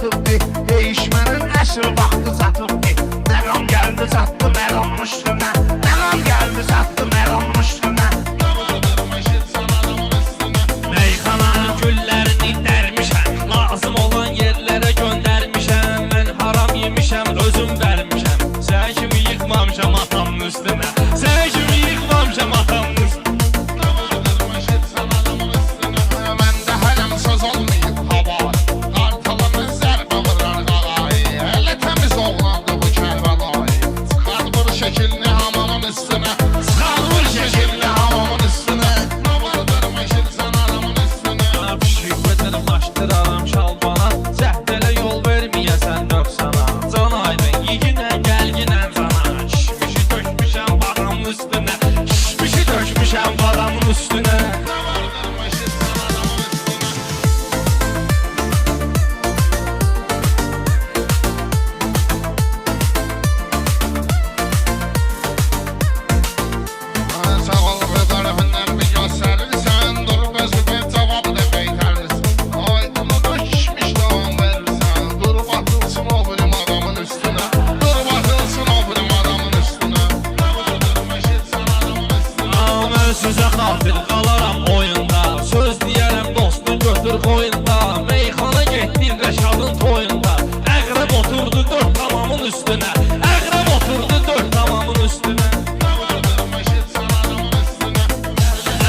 çatıbdı. Değişmenin əsr vaxtı çatıbdı. Məqam gəldi çatdı məqamın üstünə. Məqam gəldi çatdı məqamın üstünə. Meyxananın güllərini dərmişəm, lazım olan yerlərə göndərmişəm. Mən haram yemişəm, özüm vermişəm. Sən kimi yıxmamışam atamın üstünə. Sən kimi yıxmamışam atamın üstünə. Məndə hələm söz olmayıb hava. Qartalını zərbə vurar qağayı. Elə təmiz oğlandı bu Kərbəlayı. Çıxar vur şəkilini hamamın üstünə. Çıxar vur şəkilini hamamın üstünə. Nə vardır məşirsən adamın üstünə. Pişik vətənə başdıraram şalbana. Cəhdələ yol verməyəsən nöqsana. Can aydın, yiginə, gəlginə cana. Şişmişi tökmüşəm badamın üstünə. Şişmişi tökmüşəm badamın üstünə. Sağ ol və tərəfindən bir göstərirsən. Durub özü bir cavab da beytərirsən. Ay bunu da şişmiş davam verirsən. Durub atılsın o birim adamın üstünə. Durub atılsın o birim adamın üstünə. Nə vardır məşirsən adamın üstünə. Mən sizə xafir qalaram oyunda. Söz deyərəm dostun götür qoyunda. Meyxana getdik Rəşadın toyunda. Əqrəb oturdu dörd tamamın üstünə. Əqrəb oturdu dörd tamamın üstünə. Nə vardır məşirsən adamın üstünə.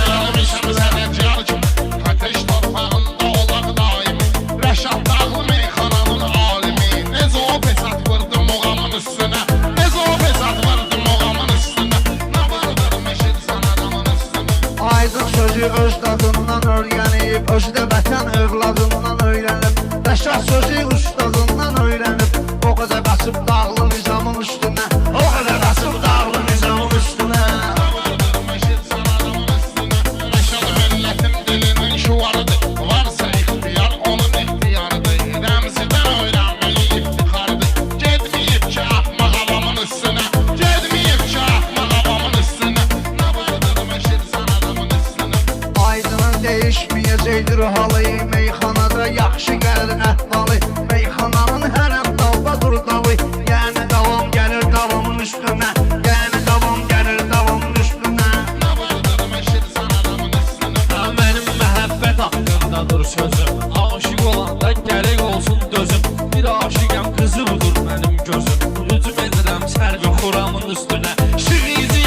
Gəlmişəm sənə car kimi. Ateş torpağında olaq daimi. Rəşad dağlı meyxananın alimi. Necə o pesat vurdu muğamın üstünə. Necə o pesat vurdu muğamın üstünə. Nə vardır məşirsən adamın üstünə. Aydın sözü öz dadından öyrənib, özü də vətən övladından öyrənib. Rəşad sözü ustadından öyrənib, o qədər qaçıb dağlı nizamın üstünə. O qədər qaçıb dağlı nizamın üstünə. Nə vardır məşirsən adamın üstünə. Rəşad millətin dilinin şuvarıdır. Varsa ixtiyar onun ixtiyarıdır. Rəmzidən öyrənməyi iftixarıdır. Gedməyib ki atmaq avamın üstünə. Gedməyib ki atmaq avamın üstünə. Nə vardır məşirsən adamın üstünə. Aydının dəyişməyəcəkdir halı, meyxanada yaxşı gəlir əhvalı. Meyxananın hər an dalda dur dalı. Yəni davam gəlir davamın üstünə. Yəni davam gəlir davamın üstünə. Nə vardır məşirsən adamın üstünə. Mənim məhəbbət haqqındadır sözüm. Aşıq olanda gərək olsun dözüm. Bir aşıqəm qızı budur mənim gözüm. Hücum edirəm sərvi xuramın üstünə. Şiğizi